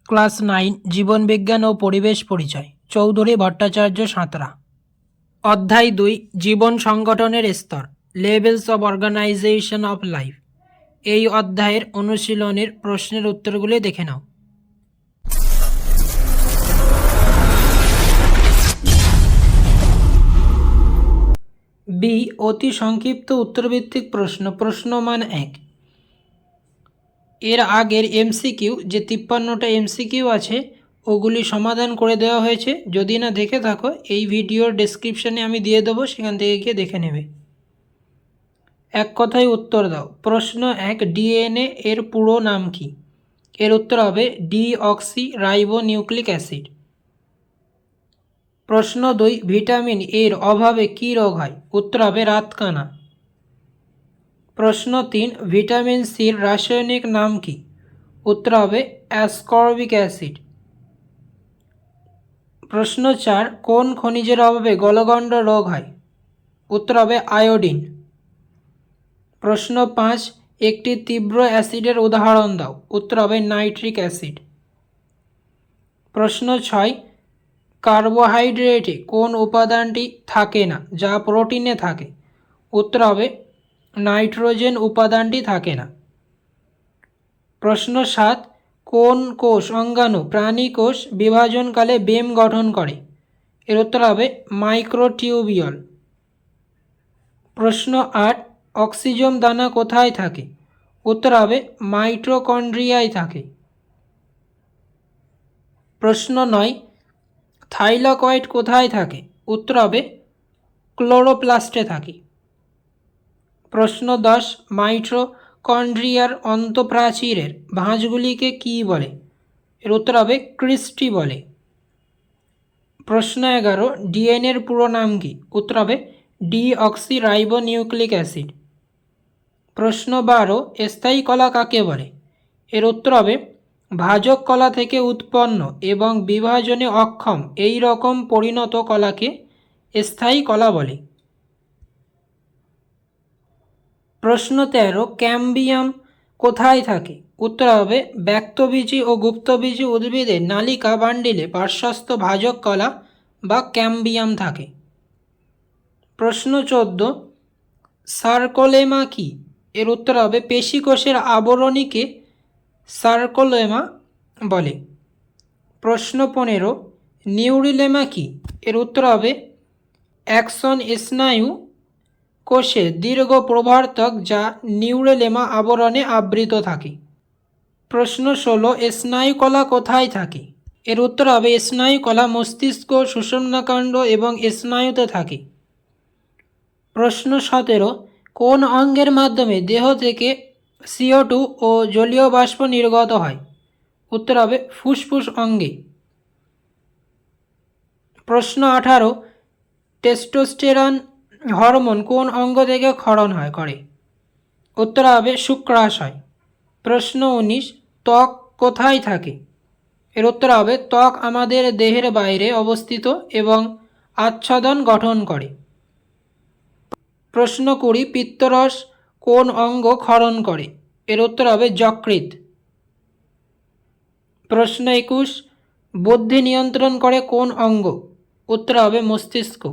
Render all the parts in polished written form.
Class 9 জীবনবিজ্ঞান ও পরিবেশ পরিচয় চৌধুরী ভট্টাচার্য সাঁতরা। অধ্যায় 2 জীবন সংগঠনের স্তর levels of organisation of life. এই অধ্যায়ের অনুশীলনের প্রশ্নের উত্তরগুলি দেখে নাও। বি অতি সংক্ষিপ্ত উত্তরভিত্তিক প্রশ্ন। প্রশ্ন মান 1। এর আগের এমসিকিউ যে 53টা এমসিকিউ আছে ওগুলি সমাধান করে দেওয়া হয়েছে। যদি না দেখে থাকো এই ভিডিওর ডেসক্রিপশানে আমি দিয়ে দেবো, সেখান থেকে গিয়ে দেখে নেবে। এক কথায় উত্তর দাও। প্রশ্ন 1, ডিএনএ এর পুরো নাম কি? এর উত্তর হবে ডিঅক্সি রাইবো নিউক্লিক অ্যাসিড। প্রশ্ন 2, ভিটামিন এর অভাবে কি রোগ হয়? উত্তর হবে রাতকানা। প্রশ্ন 3, ভিটামিন সির রাসায়নিক নাম কি? উত্তর হবে অ্যাসকর্বিক অ্যাসিড। প্রশ্ন 4, কোন খনিজের অভাবে গলগণ্ড রোগ হয়? উত্তর হবে আয়োডিন। প্রশ্ন 5, একটি তীব্র অ্যাসিডের উদাহরণ দাও। উত্তর হবে নাইট্রিক অ্যাসিড। প্রশ্ন 6, কার্বোহাইড্রেটে কোন উপাদানটি থাকে না যা প্রোটিনে থাকে? উত্তর হবে নাইট্রোজেন উপাদানটি থাকে না। প্রশ্ন 7, কোন কোষ অঙ্গাণু প্রাণী কোষ বিভাজনকালে বেম গঠন করে? এর উত্তর হবে মাইক্রোটিউবিউল। প্রশ্ন 8, অক্সিজম দানা কোথায় থাকে? উত্তর হবে মাইটোকন্ড্রিয়ায় থাকে। প্রশ্ন 9, থাইলাকয়েড কোথায় থাকে? উত্তর হবে ক্লোরোপ্লাস্টে থাকে। প্রশ্ন 10, মাইটোকন্ড্রিয়ার অন্তঃপ্রাচীরের ভাঁজগুলিকে কী বলে? এর উত্তর হবে ক্রিস্টি বলে। প্রশ্ন 11, ডিএনএর পুরো নাম কি? উত্তর হবে ডিঅক্সি রাইবো নিউক্লিক অ্যাসিড। প্রশ্ন 12, স্থায়ী কলা কাকে বলে? এর উত্তর হবে ভাজক কলা থেকে উৎপন্ন এবং বিভাজনে অক্ষম এই রকম পরিণত কলাকে স্থায়ী কলা বলে। প্রশ্ন 13, ক্যাম্বিয়াম কোথায় থাকে? উত্তর হবে ব্যক্তবীজী ও গুপ্তবীজী উদ্ভিদের নালিকা বান্ডিলে পার্শ্বস্থ ভাজক কলা বা ক্যাম্বিয়াম থাকে। প্রশ্ন 14, সার্কোলেমা কি? এর উত্তর হবে পেশিকোষের আবরণীকে সার্কোলেমা বলে। প্রশ্ন 15, নিউরিলেমা কি? এর উত্তর হবে অ্যাক্সন স্নায়ু কোষের দীর্ঘ প্রবর্তক যা নিউরেলেমা আবরণে আবৃত থাকে। প্রশ্ন 16, স্নায়ুকলা কোথায় থাকে? এর উত্তর হবে স্নায়ুকলা মস্তিষ্ক, সুষুম্নাকাণ্ড এবং স্নায়ুতে থাকে। প্রশ্ন 17, কোন অঙ্গের মাধ্যমে দেহ থেকে CO2 ও জলীয় বাষ্প নির্গত হয়? উত্তর হবে ফুসফুস অঙ্গে। প্রশ্ন 18, টেস্টোস্টেরন হরমোন কোন অঙ্গ থেকে ক্ষরণ করে? উত্তর হবে শুক্রাশয়। প্রশ্ন 19, ত্বক কোথায় থাকে? এর উত্তর হবে ত্বক আমাদের দেহের বাইরে অবস্থিত এবং আচ্ছাদন গঠন করে। প্রশ্ন 20, পিত্তরস কোন অঙ্গ ক্ষরণ করে? এর উত্তর হবে যকৃৎ। প্রশ্ন 21, বুদ্ধি নিয়ন্ত্রণ করে কোন অঙ্গ? উত্তর হবে মস্তিষ্ক।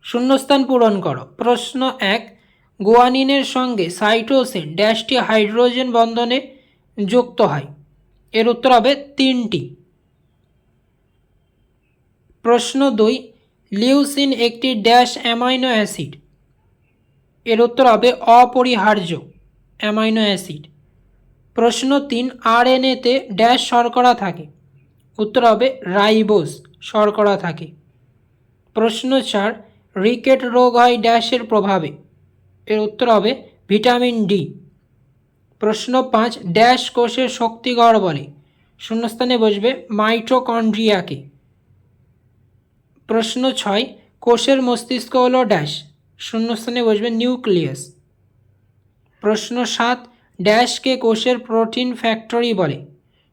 শূন্যস্থান পূরণ করো। প্রশ্ন 1, গুয়ানিনের সঙ্গে সাইটোসিন ড্যাশটি হাইড্রোজেন বন্ধনে যুক্ত হয়? এর উত্তর হবে 3টি। প্রশ্ন 2, লিউসিন একটি ড্যাশ অ্যামাইনো অ্যাসিড? এর উত্তর হবে অপরিহার্য অ্যামাইনো অ্যাসিড। প্রশ্ন 3, আরএনএতে ড্যাশ শর্করা থাকে? উত্তর হবে রাইবোজ শর্করা থাকে। প্রশ্ন 4, রিকেট রোগ হয় ড্যাশের প্রভাবে? এর উত্তর হবে ভিটামিন ডি। প্রশ্ন 5, ড্যাশ কোষের শক্তিগড় বলে? শূন্যস্থানে বসবে মাইটোকন্ড্রিয়াকে। প্রশ্ন 6, কোষের মস্তিষ্ক হলো ড্যাশ? শূন্যস্থানে বসবে নিউক্লিয়াস। প্রশ্ন 7, ড্যাশকে কোষের প্রোটিন ফ্যাক্টরি বলে?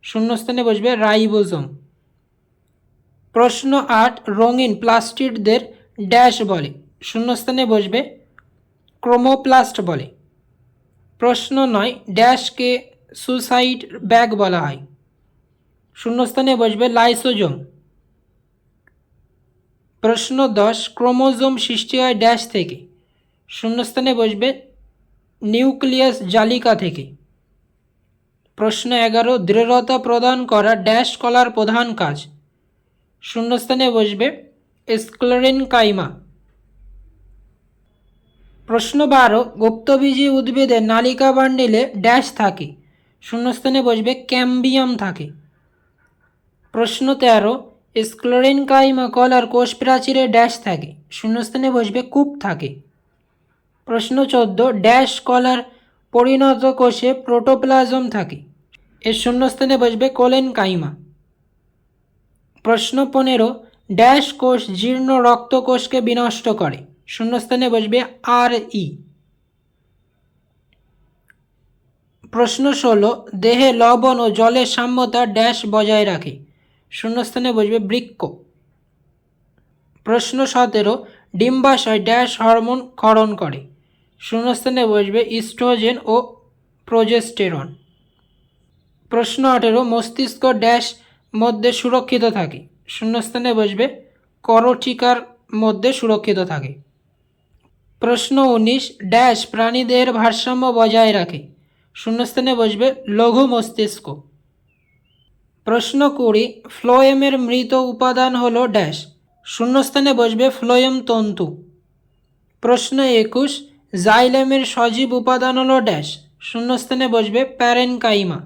শূন্যস্থানে বসবে রাইবোজোম। প্রশ্ন 8, রঙিন প্লাস্টিডদের ড্যাশ বলে? শূন্যস্থানে বসবে ক্রোমোপ্লাস্ট বলে। প্রশ্ন 9, ড্যাশকে সুসাইড ব্যাগ বলা হয়। শূন্যস্থানে বসবে লাইসোজোম। প্রশ্ন 10, ক্রোমোজোম সৃষ্টি হয় ড্যাশ থেকে। শূন্যস্থানে বসবে নিউক্লিয়াস জালিকা থেকে। প্রশ্ন 11, দৃঢ়তা প্রদান করা ড্যাশ কলার প্রধান কাজ। শূন্যস্থানে বসবে স্ক্লেরেনকাইমা। প্রশ্ন 12, গুপ্তবীজী উদ্ভিদের নালিকা বান্ডিলে ড্যাশ থাকে। শূন্যস্থানে বসবে ক্যাম্বিয়াম থাকে। প্রশ্ন 13, স্ক্লেরেনকাইমা কলার কোষ প্রাচীরে ড্যাশ থাকে। শূন্যস্থানে বসবে কূপ থাকে। প্রশ্ন 14, ড্যাশ কলার পরিণত কোষে প্রোটোপ্লাজম থাকে। এর শূন্যস্থানে বসবে কোলেনকাইমা। প্রশ্ন 15, ড্যাশ কোষ জীর্ণ রক্তকোষকে বিনষ্ট করে। শূন্যস্থানে বসবে আর-ই। প্রশ্ন 16, দেহে লবণ ও জলের সাম্যতা ড্যাশ বজায় রাখে। শূন্যস্থানে বসবে বৃক্ক। প্রশ্ন 17, ডিম্বাশয় ড্যাশ হরমোন ক্ষরণ করে। শূন্যস্থানে বসবে ইস্ট্রোজেন ও প্রোজেস্টেরন। প্রশ্ন 18, মস্তিষ্ক ড্যাশ মধ্যে সুরক্ষিত থাকে। শূন্যস্থানে বসবে করটিকার মধ্যে সুরক্ষিত থাকে। প্রশ্ন 19, ড্যাশ প্রাণীদের ভারসাম্য বজায় রাখে। শূন্যস্থানে বসবে লঘু মস্তিষ্ক। প্রশ্ন 20, ফ্লোয়েমের মৃত উপাদান হল ড্যাশ। শূন্যস্থানে বসবে ফ্লোয়েম তন্তু। প্রশ্ন 21, জাইলেমের সজীব উপাদান হল ড্যাশ। শূন্যস্থানে বসবে প্যারেনকাইমা।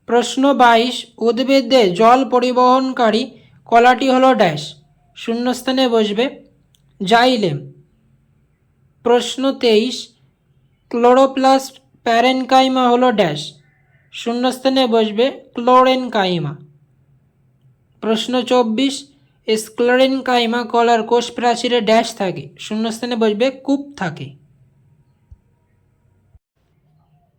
প্রশ্ন 22, উদ্ভিদে জল পরিবহনকারী কলাটি হল ড্যাশ। শূন্যস্থানে বসবে জাইলেম। প্রশ্ন 23, ক্লোরোপ্লাস্ট প্যারেনকাইমা হল ড্যাশ। শূন্যস্থানে বসবে ক্লোরেনকাইমা। প্রশ্ন 24, স্ক্লেরেনকাইমা কলার কোষ প্রাচীরে ড্যাশ থাকে। শূন্যস্থানে বসবে কূপ থাকে।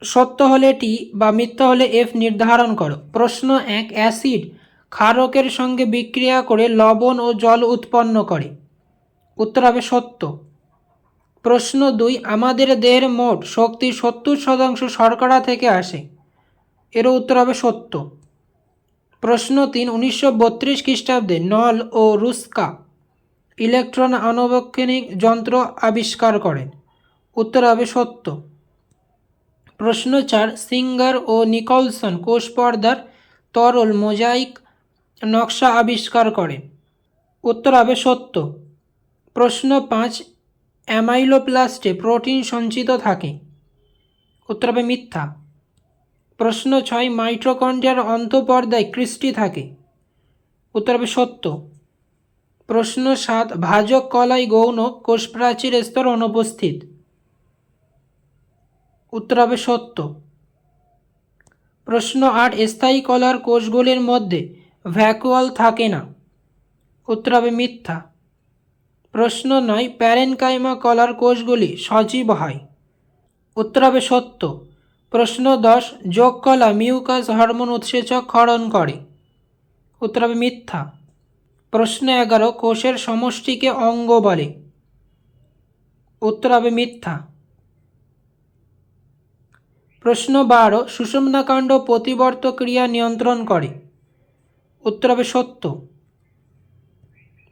সত্য হলে টি বা মিথ্যা হলে এফ নির্ধারণ করো। প্রশ্ন 1, অ্যাসিড ক্ষারকের সঙ্গে বিক্রিয়া করে লবণ ও জল উৎপন্ন করে। উত্তর হবে সত্য। প্রশ্ন 2, আমাদের দেহের মোট শক্তির 70% শর্করা থেকে আসে। এরও উত্তর হবে সত্য। প্রশ্ন 3, 1932 খ্রিস্টাব্দে নল ও রুস্কা ইলেকট্রন আণুবীক্ষণিক যন্ত্র আবিষ্কার করেন। উত্তর হবে সত্য। প্রশ্ন 4, সিঙ্গার ও নিকলসন কোষ পর্দার তরল মোজাইক নকশা আবিষ্কার করেন। উত্তর হবে সত্য। প্রশ্ন 5, অ্যামাইলোপ্লাস্টে প্রোটিন সঞ্চিত থাকে। উত্তর হবে মিথ্যা। প্রশ্ন 6, মাইটোকন্ড্রিয়ার অন্তঃপর্দায় ক্রিস্টি থাকে। উত্তর হবে সত্য। প্রশ্ন 7, ভাজক কলাই গৌণ কোষ প্রাচীর স্তর অনুপস্থিত। উত্তর হবে সত্য। প্রশ্ন 8, স্থায়ী কলার কোষগুলির মধ্যে ভ্যাকুয়াল থাকে না। উত্তর হবে মিথ্যা। প্রশ্ন 9, প্যারেনকাইমা কলার কোষগুলি সজীব হয়। উত্তর হবে সত্য। প্রশ্ন 10, যোগ কলা মিউকাস হরমোন উৎসেচক ক্ষরণ করে। উত্তর হবে মিথ্যা। প্রশ্ন 11, কোষের সমষ্টিকে অঙ্গ বলে। উত্তর হবে মিথ্যা। প্রশ্ন 12, সুষুম্নাকাণ্ড প্রতিবর্ত ক্রিয়া নিয়ন্ত্রণ করে। উত্তর হবে সত্য।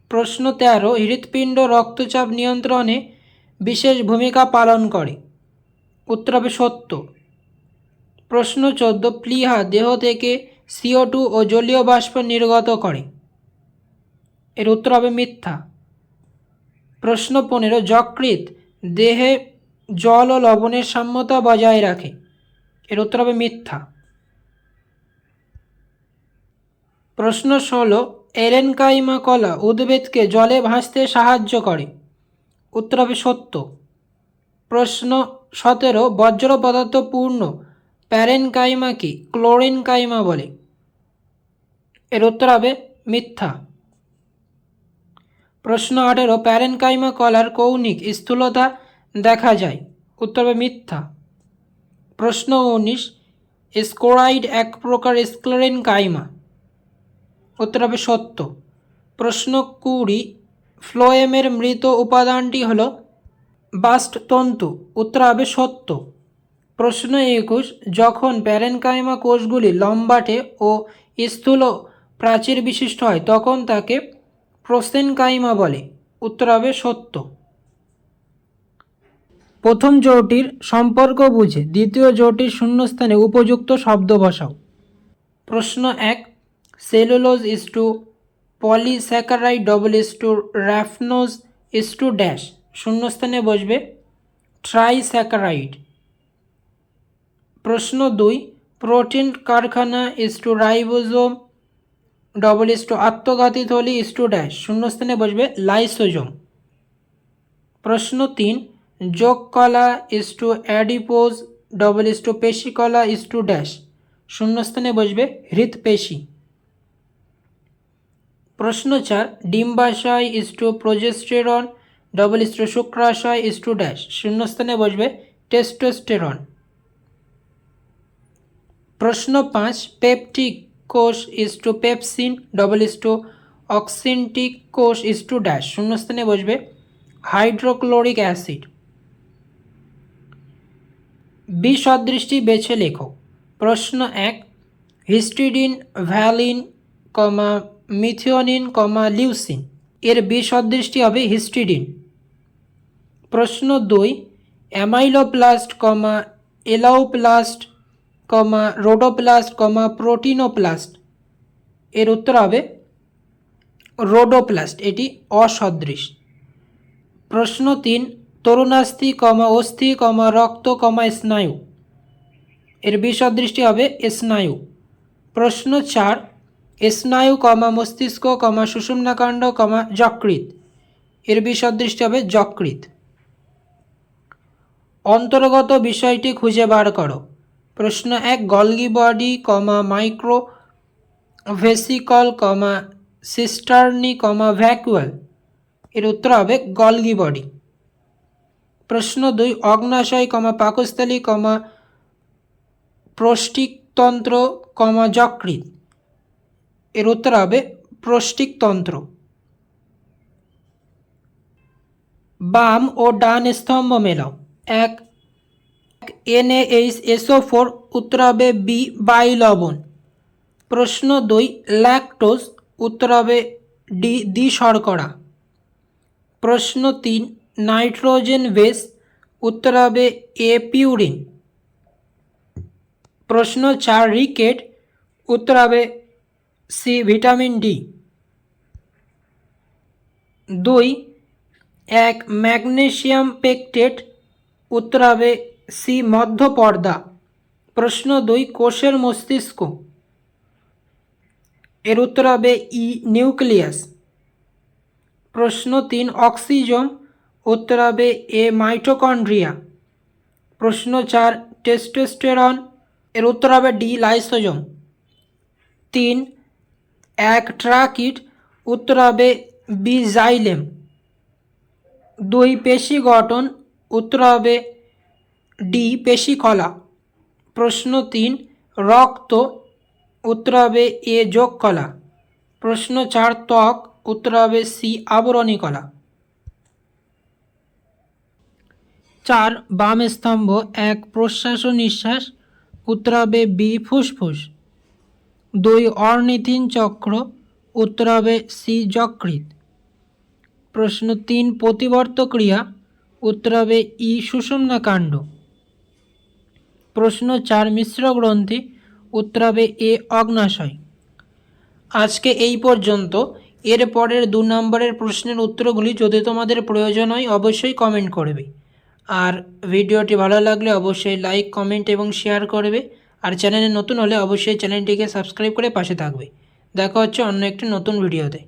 প্রশ্ন 13, হৃৎপিণ্ড রক্তচাপ নিয়ন্ত্রণে বিশেষ ভূমিকা পালন করে। উত্তর হবে সত্য। প্রশ্ন 14, প্লীহা দেহ থেকে CO2 ও জলীয় বাষ্প নির্গত করে। এর উত্তর হবে মিথ্যা। প্রশ্ন 15, যকৃৎ দেহে জল ও লবণের সাম্যতা বজায় রাখে। এর উত্তর হবে মিথ্যা। প্রশ্ন 16, এরেনকাইমা কলা উদ্ভিদকে জলে ভাসতে সাহায্য করে। উত্তর হবে সত্য। প্রশ্ন 17, বজ্র পদার্থ পূর্ণ প্যারেনকাইমাকে ক্লোরেনকাইমা বলে। এর উত্তর হবে মিথ্যা। প্রশ্ন 18, প্যারেনকাইমা কলার কৌণিক স্থূলতা দেখা যায়। উত্তর হবে মিথ্যা। প্রশ্ন 19, স্কোরাইড এক প্রকার স্ক্লেরেনকাইমা। উত্তর হবে সত্য। প্রশ্ন 20, ফ্লোয়েমের মৃত উপাদানটি হল বাস্ট তন্তু। উত্তর হবে সত্য। প্রশ্ন 21, যখন প্যারেনকাইমা কোষগুলি লম্বাটে ও স্থূল প্রাচীর বিশিষ্ট হয় তখন তাকে প্রোসেনকাইমা বলে। উত্তর হবে সত্য। প্রথম জোড়টির সম্পর্ক বুঝে দ্বিতীয় জোড়টির শূন্যস্থানে উপযুক্ত শব্দ বসাও। প্রশ্ন 1, cellulose is to polysaccharide double is to raffinose is to dash. শূন্যস্থানে বসবে ট্রাইস্যাকারাইড। প্রশ্ন 2, প্রোটিন কারখানা is to ribosome double is to আত্মঘাতী থলি ইজ টু ড্যাশ। শূন্যস্থানে বসবে লাইসোজোম। প্রশ্ন 3, যোগ কলা is to adipose double is to পেশিকলা ইজ টু ড্যাশ। শূন্যস্থানে বসবে হৃৎপেশী। প্রশ্ন 4, ডিম্বাশয় is to progesterone double is to শুক্রাশয় ইজ টু ড্যাশ। শূন্যস্থানে বসবে টেস্টোস্টেরন। প্রশ্ন 5, পেপটিক কোষ is to pepsin double is to oxyntic কোষ ইজ টু ড্যাশ। শূন্যস্থানে বসবে হাইড্রোক্লোরিক অ্যাসিড। বিসদৃষ্টি বেছে লেখো। প্রশ্ন 1, হিস্টিডিন, ভ্যালিন, মিথিওনিন, লিউসিন। এর বিসদৃষ্টি হবে হিস্টিডিন। প্রশ্ন 2, অ্যামাইলোপ্লাস্ট, এলাওপ্লাস্ট, রোডোপ্লাস্ট, প্রোটিনোপ্লাস্ট। এর উত্তর হবে রোডোপ্লাস্ট, এটি অসদৃশ। প্রশ্ন 3, তরুণাস্থি, অস্থি, রক্ত, স্নায়ু। এর বিসদৃষ্টি হবে স্নায়ু। প্রশ্ন 4, স্নায়ু, মস্তিষ্ক, সুষুম্নাকাণ্ড, যকৃৎ। এর বিসদৃষ্টি হবে যকৃৎ। অন্তর্গত বিষয়টি খুঁজে বার করো। প্রশ্ন 1, Golgi body, micro vesicle, সিস্টার্নি, vacuole. এর উত্তর হবে গলগি বডি। প্রশ্ন 2, অগ্নাশয়, পাকস্থলী, প্রষ্টিকতন্ত্র, যকৃৎ। এর উত্তর হবে প্রষ্টিকতন্ত্র। বাম ও ডান স্তম্ভ মেলাও। 1, NaHSO4, উত্তর হবে বি, বাইলবণ। প্রশ্ন 2, ল্যাকটোজ, উত্তর হবে ডি, দ্বিশর্করা। প্রশ্ন 3, নাইট্রোজেন বেস, উত্তর হবে এ, পিউরিন। প্রশ্ন 4, রিকেট, উত্তর হবে C, vitamin D. 2, 1, magnesium pectate, উত্তর হবে সি, মধ্যপর্দা। প্রশ্ন 2, কোষের মস্তিষ্ক। এর উত্তর হবে ই, নিউক্লিয়াস। প্রশ্ন 3, অক্সিজোম, উত্তর হবে এ, মাইটোকন্ড্রিয়া। প্রশ্ন 4, টেস্টোস্টেরন। এর উত্তর হবে ডি, লাইসোজোম। 3, 1, ট্রাকিড, উত্তর হবে বি, জাইলেম। 2, পেশি গঠন, উত্তর হবে ডি, পেশিকলা। প্রশ্ন 3, রক্ত, উত্তর হবে এ, যোগকলা। প্রশ্ন 4, ত্বক, উত্তর হবে সি, আবরণী কলা। 4, বাম স্তম্ভ। 1, প্রশ্বাস ও নিঃশ্বাস, উত্তর হবে বি, ফুসফুস। 2, অর্নিথিন চক্র, উত্তর হবে সি, যকৃৎ। প্রশ্ন 3, প্রতিবর্ত ক্রিয়া, উত্তর হবে ই, সুষুম্নাকাণ্ড। প্রশ্ন 4, মিশ্র গ্রন্থি, উত্তর হবে এ, অগ্নাশয়। আজকে এই পর্যন্ত। এর পরের 2 নম্বরের প্রশ্নের উত্তরগুলি যদি তোমাদের প্রয়োজন হয় অবশ্যই কমেন্ট করবে। আর ভিডিওটি ভালো লাগলে অবশ্যই লাইক, কমেন্ট এবং শেয়ার করবে। আর চ্যানেলে নতুন হলে অবশ্যই চ্যানেলটিকে সাবস্ক্রাইব করে পাশে থাকবে। দেখা হচ্ছে অন্য একটি নতুন ভিডিওতে।